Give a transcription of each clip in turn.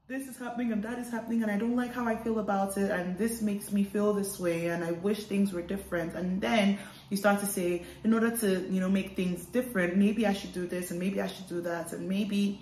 this is happening and that is happening and I don't like how I feel about it and this makes me feel this way and I wish things were different. And then you start to say, in order to, make things different, maybe I should do this and maybe I should do that, and maybe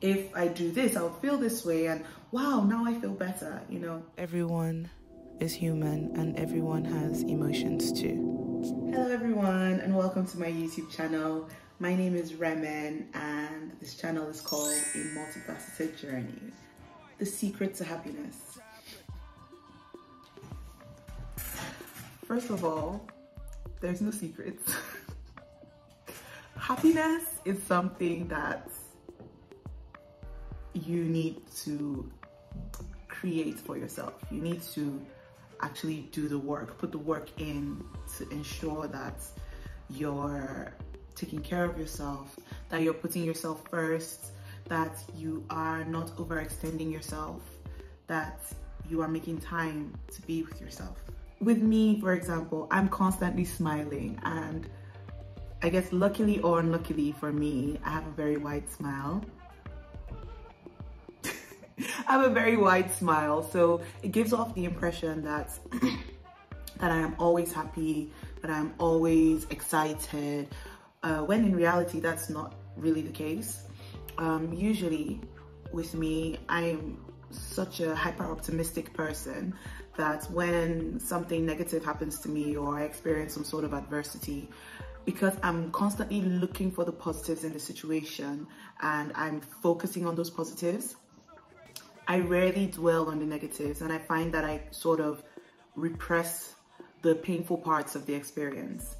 if I do this, I'll feel this way, and wow, now I feel better, Everyone is human and everyone has emotions too. Hello everyone and welcome to my YouTube channel. My name is Remen and this channel is called A Multifaceted Journey, the secret to happiness. First of all, there's no secrets. Happiness is something that you need to create for yourself. You need to actually do the work, put the work in to ensure that you're taking care of yourself, that you're putting yourself first, that you are not overextending yourself, that you are making time to be with yourself. With me, for example, I'm constantly smiling, and I guess luckily or unluckily for me, I have a very wide smile. I have a very wide smile, so it gives off the impression that that I am always happy, that I'm always excited, when in reality that's not really the case. Usually with me, I'm such a hyper-optimistic person that when something negative happens to me or I experience some sort of adversity, because I'm constantly looking for the positives in the situation and I'm focusing on those positives, I rarely dwell on the negatives, and I find that I sort of repress the painful parts of the experience.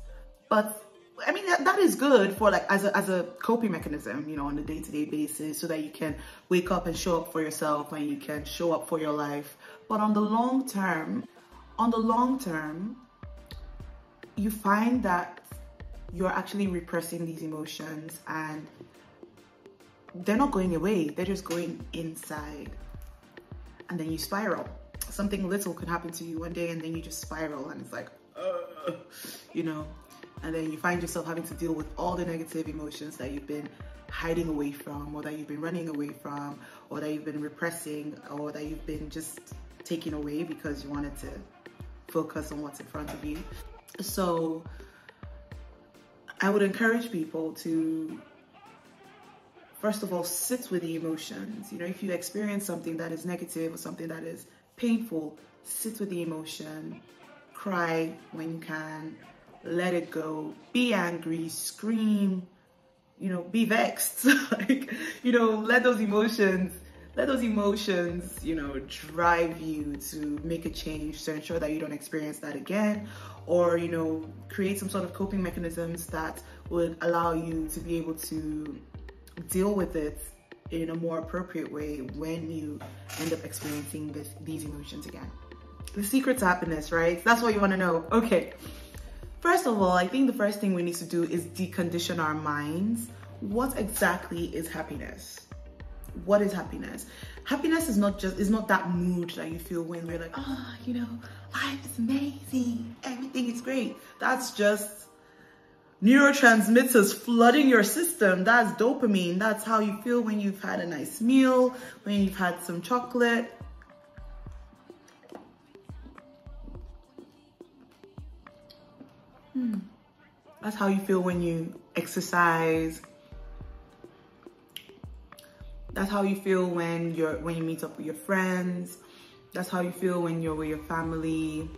But I mean, that is good for as a coping mechanism, on a day-to-day basis, so that you can wake up and show up for yourself and you can show up for your life. But on the long term, you find that you're actually repressing these emotions and they're not going away, they're just going inside. And then you spiral. Something little could happen to you one day and then you just spiral and it's like, and then you find yourself having to deal with all the negative emotions that you've been hiding away from, or that you've been running away from, or that you've been repressing, or that you've been just taking away because you wanted to focus on what's in front of you. So I would encourage people to, first of all, sit with the emotions. If you experience something that is negative or something that is painful, sit with the emotion, cry when you can, let it go, be angry, scream, be vexed, let those emotions, drive you to make a change to ensure that you don't experience that again, or, create some sort of coping mechanisms that would allow you to be able to deal with it in a more appropriate way when you end up experiencing these emotions again. The secret to happiness, right? That's what you want to know. Okay. First of all, I think the first thing we need to do is decondition our minds. What exactly is happiness? What is happiness? Happiness is not that mood that you feel when you're like, life is amazing, everything is great. That's just neurotransmitters flooding your system. That's dopamine. That's how you feel when you've had a nice meal, when you've had some chocolate. That's how you feel when you exercise. That's how you feel when you meet up with your friends. That's how you feel when you're with your family.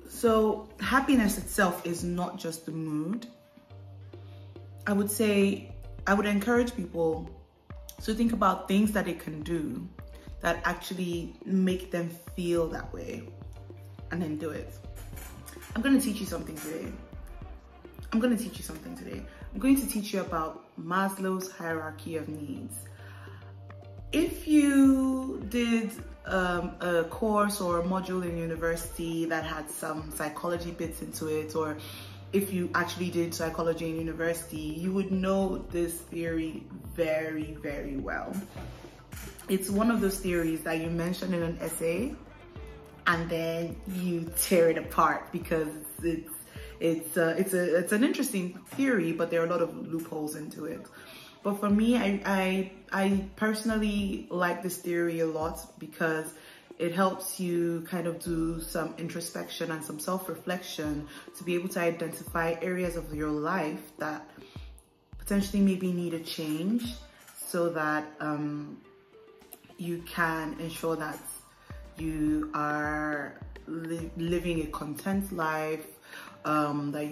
So happiness itself is not just the mood. I would encourage people to think about things that they can do that actually make them feel that way, and then do it. I'm going to teach you something today. I'm going to teach you about Maslow's hierarchy of needs. If you did a course or a module in university that had some psychology bits into it, or if you actually did psychology in university, you would know this theory very, very well. It's one of those theories that you mention in an essay and then you tear it apart because it's an interesting theory, but there are a lot of loopholes into it. But for me, I personally like this theory a lot because it helps you kind of do some introspection and some self-reflection to be able to identify areas of your life that potentially maybe need a change, so that you can ensure that you are living a content life, that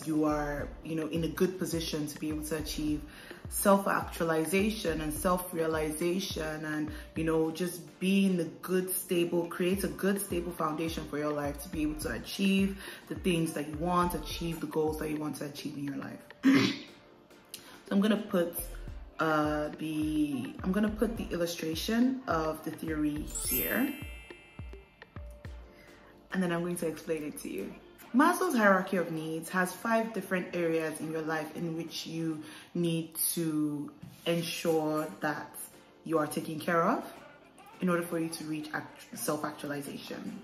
you are, you know, in a good position to be able to achieve self-actualization and self-realization, and, you know, just being create a good stable foundation for your life to be able to achieve the things that you want, achieve the goals that you want to achieve in your life. So I'm gonna put the illustration of the theory here, and then I'm going to explain it to you. Maslow's hierarchy of needs has 5 different areas in your life in which you need to ensure that you are taken care of in order for you to reach self-actualization.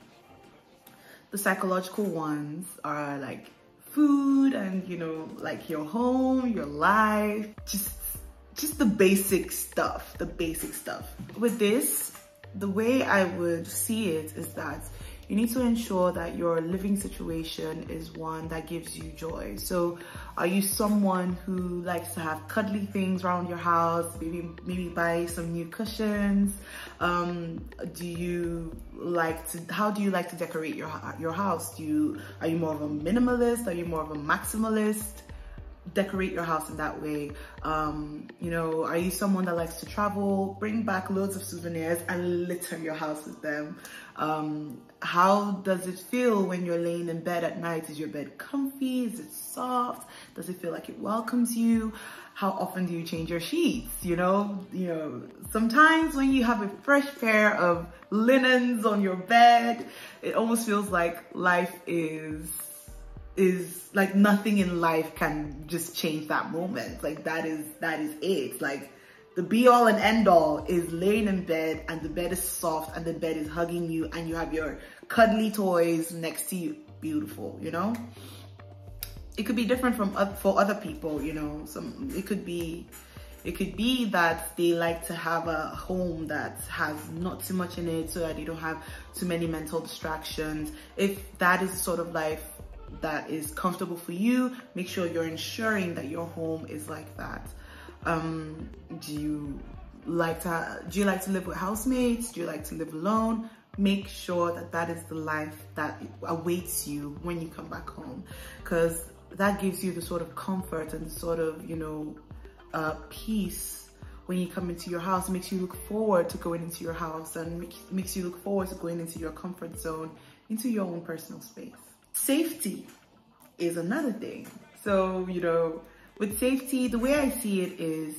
The psychological ones are like food and, you know, like your home, your life, just the basic stuff, With this, the way I would see it is that you need to ensure that your living situation is one that gives you joy. So are you someone who likes to have cuddly things around your house, maybe buy some new cushions? How do you like to decorate your house? Are you more of a minimalist? Are you more of a maximalist? Decorate your house in that way. You know, are you someone that likes to travel, bring back loads of souvenirs and litter your house with them? How does it feel when you're laying in bed at night? Is your bed comfy? Is it soft? Does it feel like it welcomes you? How often do you change your sheets? You know, sometimes when you have a fresh pair of linens on your bed, it almost feels like life is like nothing in life can just change that moment. Like that is it. Like the be all and end all is laying in bed and the bed is soft and the bed is hugging you and you have your cuddly toys next to you. Beautiful, you know? It could be different for other people, you know. It could be that they like to have a home that has not too much in it so that they don't have too many mental distractions. If that is the sort of life that is comfortable for you, make sure you're ensuring that your home is like that. Do you like to live with housemates? Do you like to live alone? Make sure that that is the life that awaits you when you come back home, because that gives you the sort of comfort and sort of, you know, peace when you come into your house. It makes you look forward to going into your house and makes you look forward to going into your comfort zone, into your own personal space. Safety is another thing. So, you know, with safety, the way I see it is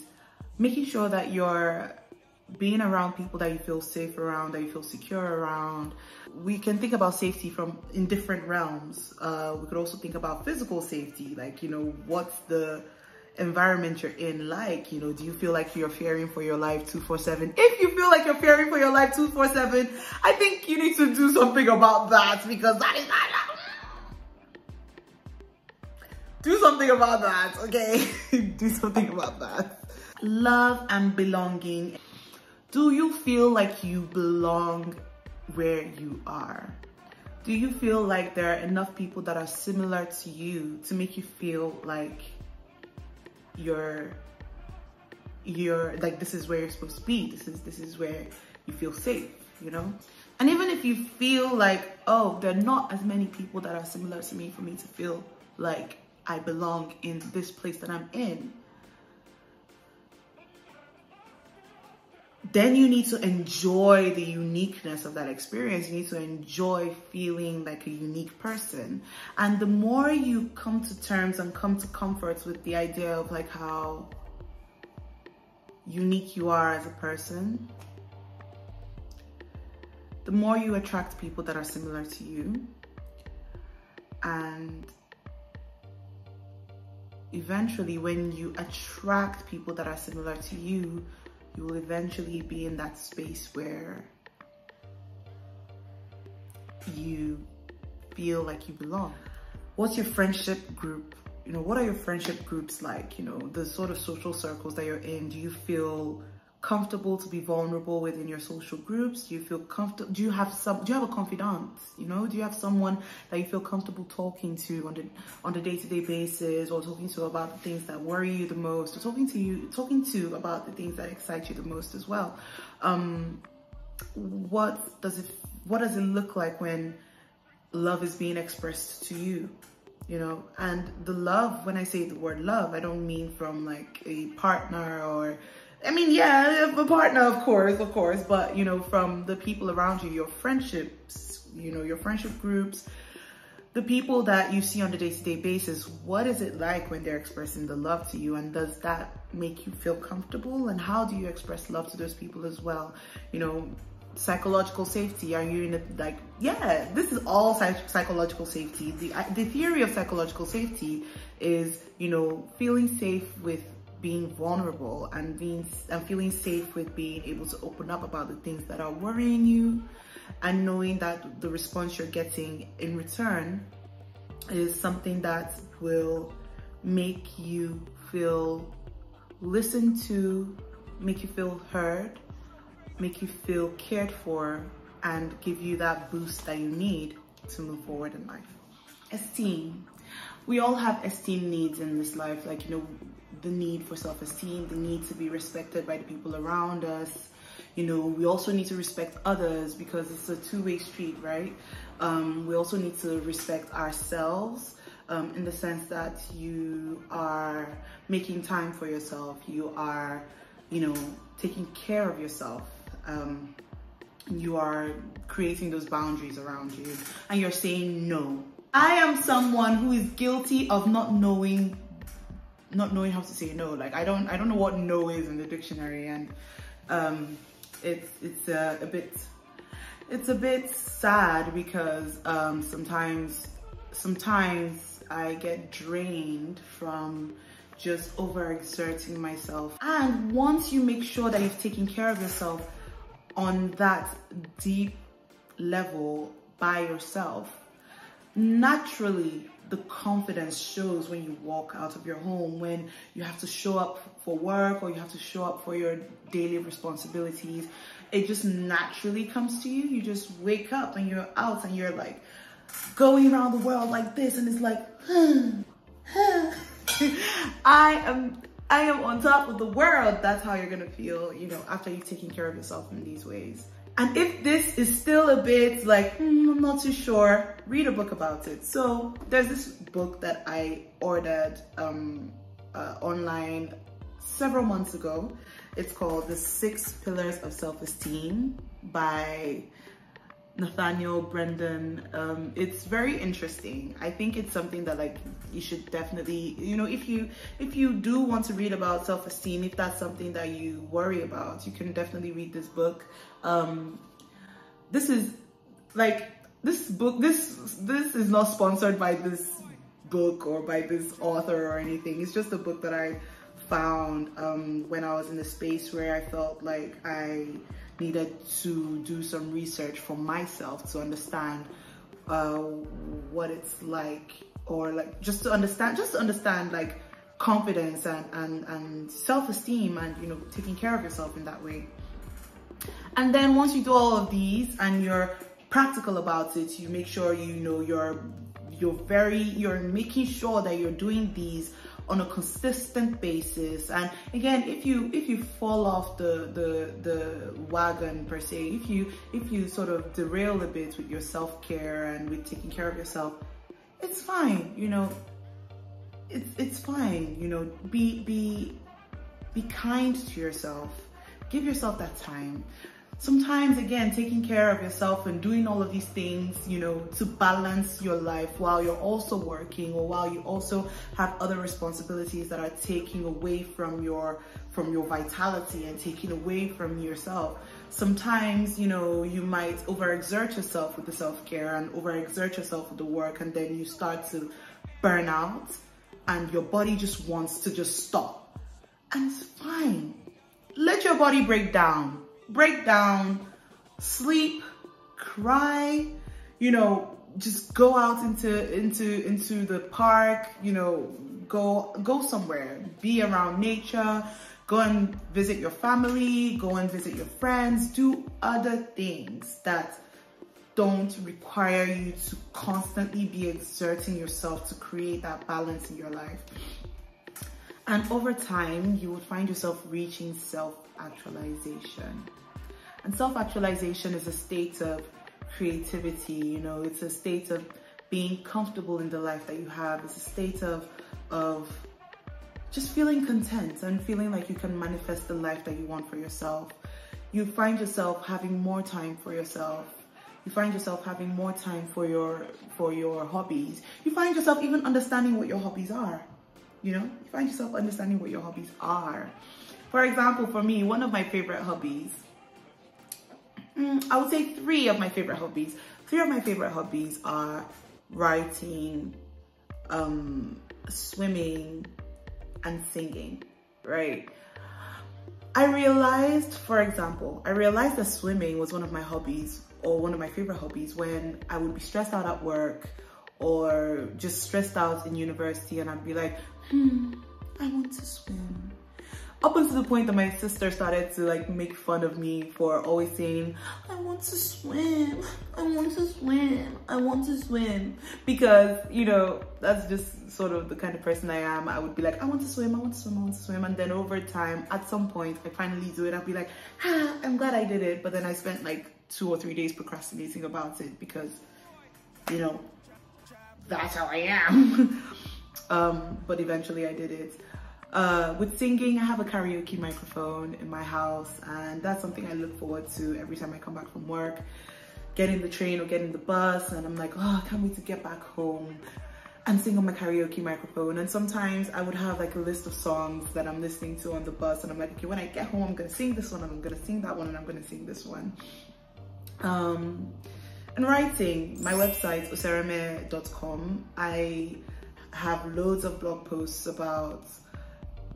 making sure that you're being around people that you feel safe around, that you feel secure around. We can think about safety in different realms. We could also think about physical safety, like, you know, what's the environment you're in like? You know, do you feel like you're fearing for your life 24/7? If you feel like you're fearing for your life 24/7, I think you need to do something about that, because that is not. Do something about that, okay? Do something about that. Love and belonging. Do you feel like you belong where you are? Do you feel like there are enough people that are similar to you to make you feel like you're like, this is where you're supposed to be? This is where you feel safe, you know? And even if you feel like, oh, there are not as many people that are similar to me for me to feel like I belong in this place that I'm in, then you need to enjoy the uniqueness of that experience. You need to enjoy feeling like a unique person. And the more you come to terms and come to comfort with the idea of like how unique you are as a person, the more you attract people that are similar to you. And eventually, when you attract people that are similar to you, you will eventually be in that space where you feel like you belong. What's your friendship group? you know, what are your friendship groups like? You know, the sort of social circles that you're in. Do you feel comfortable to be vulnerable within your social groups? Do you feel comfortable? Do you have a confidant? You know, do you have someone that you feel comfortable talking to on the day-to-day basis, or talking to about the things that worry you the most, or talking to about the things that excite you the most as well? What does it look like when love is being expressed to you? You know, and the love, when I say the word love, I don't mean from like a partner, or I mean, yeah, a partner, of course, but, you know, from the people around you, your friendships, you know, your friendship groups, the people that you see on the day-to-day basis. What is it like when they're expressing the love to you, and does that make you feel comfortable? And how do you express love to those people as well? You know, psychological safety. Are you in a, like, yeah, this is all psychological safety. The theory of psychological safety is, you know, feeling safe with being vulnerable, and feeling safe with being able to open up about the things that are worrying you, and knowing that the response you're getting in return is something that will make you feel listened to, make you feel heard, make you feel cared for, and give you that boost that you need to move forward in life. Esteem. We all have esteem needs in this life, like, you know, the need for self-esteem, the need to be respected by the people around us. You know, we also need to respect others, because it's a two-way street, right? We also need to respect ourselves, in the sense that you are making time for yourself, you are, you know, taking care of yourself, you are creating those boundaries around you, and you're saying no. I am someone who is guilty of not knowing how to say no. Like, I don't know what no is in the dictionary, and it's a bit sad, because sometimes I get drained from just overexerting myself. And once you make sure that you've taken care of yourself on that deep level by yourself, naturally the confidence shows when you walk out of your home, when you have to show up for work, or you have to show up for your daily responsibilities. It just naturally comes to you. You just wake up and you're out, and you're like going around the world like this, and it's like, I am on top of the world. That's how you're gonna feel, you know, after you've taken care of yourself in these ways. And if this is still a bit like, I'm not too sure, read a book about it. So there's this book that I ordered online several months ago. It's called The 6 Pillars of Self-Esteem by Nathaniel Brendan. It's very interesting. I think it's something that, like, you should definitely, you know, if you do want to read about self-esteem, if that's something that you worry about, you can definitely read this book. This is like, this is not sponsored by this book or by this author or anything. It's just a book that I found when I was in a space where I felt like I needed to do some research for myself to understand what it's like, or like just to understand like confidence and self-esteem, and, you know, taking care of yourself in that way. And then once you do all of these and you're practical about it, you make sure, you know, you're making sure that you're doing these on a consistent basis. And again, if you fall off the wagon per se, if you sort of derail a bit with your self-care and with taking care of yourself, it's fine, you know. It's fine, you know. Be kind to yourself. Give yourself that time. Sometimes, again, taking care of yourself and doing all of these things, you know, to balance your life while you're also working, or while you also have other responsibilities that are taking away from your vitality and taking away from yourself. Sometimes, you know, you might overexert yourself with the self-care and overexert yourself with the work, and then you start to burn out and your body just wants to just stop. And it's fine. Let your body break down, sleep, cry, you know, just go out into the park, you know, go somewhere, be around nature, go and visit your family, go and visit your friends, do other things that don't require you to constantly be exerting yourself to create that balance in your life. And over time, you will find yourself reaching self-actualization. And self-actualization is a state of creativity, you know, it's a state of being comfortable in the life that you have. It's a state of just feeling content and feeling like you can manifest the life that you want for yourself. You find yourself having more time for yourself. You find yourself having more time for your hobbies. You find yourself even understanding what your hobbies are. You know, you find yourself understanding what your hobbies are. For example, for me, one of my favorite hobbies, I would say three of my favorite hobbies. Three of my favorite hobbies are writing, swimming, and singing, right? I realized, for example, that swimming was one of my hobbies, or one of my favorite hobbies, when I would be stressed out at work or just stressed out in university, and I'd be like, I want to swim. Up until the point that my sister started to like make fun of me for always saying, I want to swim, I want to swim, I want to swim. Because, you know, that's just sort of the kind of person I am. I would be like, I want to swim, I want to swim, I want to swim. And then over time, at some point, I finally do it. I'll be like, I'm glad I did it. But then I spent like 2 or 3 days procrastinating about it because, you know, that's how I am. But eventually I did it. With singing, I have a karaoke microphone in my house, and that's something I look forward to every time I come back from work. Get in the train or get in the bus, and I'm like, oh, I can't wait to get back home and sing on my karaoke microphone. And sometimes I would have like a list of songs that I'm listening to on the bus, and I'm like, okay, when I get home, I'm gonna sing this one, and I'm gonna sing that one, and I'm gonna sing this one. And writing, my website, remen.com, I have loads of blog posts about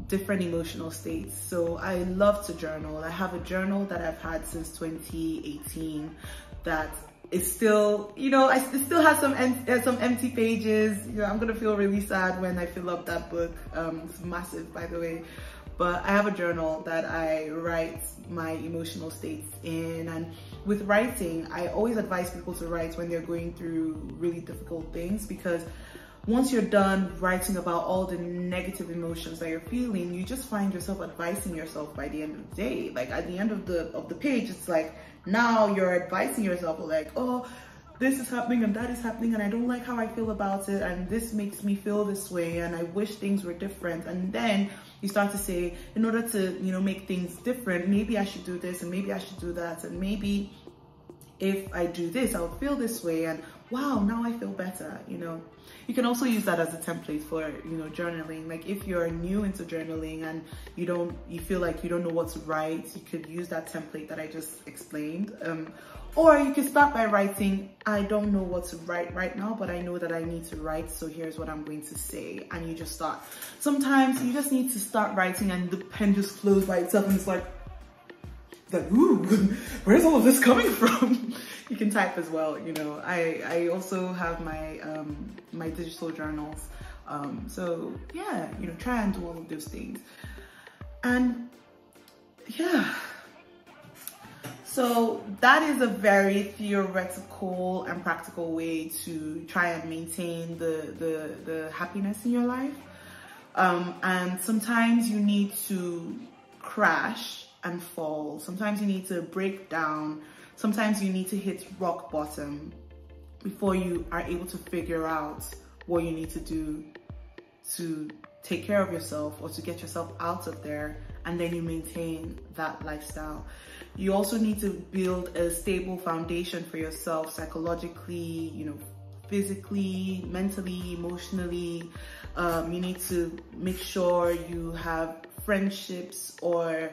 different emotional states. So I love to journal. I have a journal that I've had since 2018 that is still, you know, it still has some empty pages. You know, I'm gonna feel really sad when I fill up that book. It's massive, by the way. But I have a journal that I write my emotional states in. And with writing, I always advise people to write when they're going through really difficult things, because once you're done writing about all the negative emotions that you're feeling, you just find yourself advising yourself by the end of the day. Like at the end of the page, it's like, now you're advising yourself like, oh, this is happening and that is happening, and I don't like how I feel about it, and this makes me feel this way, and I wish things were different. And then you start to say, in order to, you know, make things different, maybe I should do this, and maybe I should do that, and maybe if I do this, I'll feel this way, and wow, now I feel better, you know. You can also use that as a template for, you know, journaling. Like if you're new into journaling and you feel like you don't know what to write, you could use that template that I just explained. Or you can start by writing, I don't know what to write right now, but I know that I need to write, so here's what I'm going to say. And you just start. Sometimes you just need to start writing and the pen just flows by itself, and it's like, ooh, where's all of this coming from? You can type as well, you know. I also have my my digital journals. So yeah, you know, try and do all of those things. And yeah. So that is a very theoretical and practical way to try and maintain the happiness in your life. And sometimes you need to crash and fall. Sometimes you need to break down. Sometimes you need to hit rock bottom before you are able to figure out what you need to do to take care of yourself or to get yourself out of there, and then you maintain that lifestyle. You also need to build a stable foundation for yourself psychologically, you know, physically, mentally, emotionally. You need to make sure you have friendships or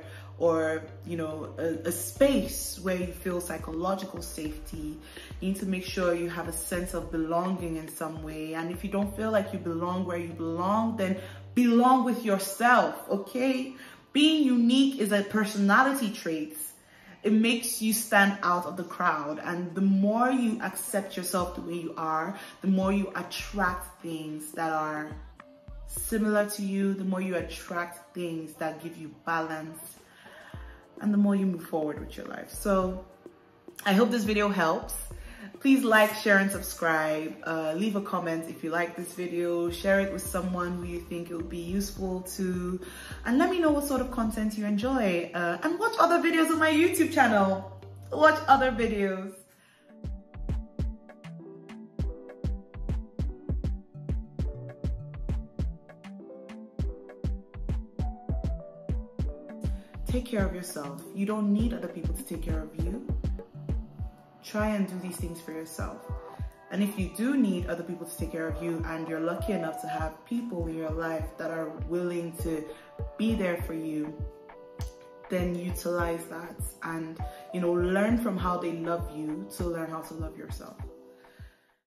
you know, a space where you feel psychological safety. You need to make sure you have a sense of belonging in some way. And if you don't feel like you belong where you belong, then belong with yourself, okay? Being unique is a personality trait. It makes you stand out of the crowd. And the more you accept yourself the way you are, the more you attract things that are similar to you, the more you attract things that give you balance, and the more you move forward with your life. So I hope this video helps. Please like, share, and subscribe. Leave a comment if you like this video. Share it with someone who you think it would be useful to. And let me know what sort of content you enjoy. And watch other videos on my YouTube channel. Watch other videos. Take care of yourself. You don't need other people to take care of you. Try and do these things for yourself. And if you do need other people to take care of you, and you're lucky enough to have people in your life that are willing to be there for you, then utilize that and, learn from how they love you to learn how to love yourself.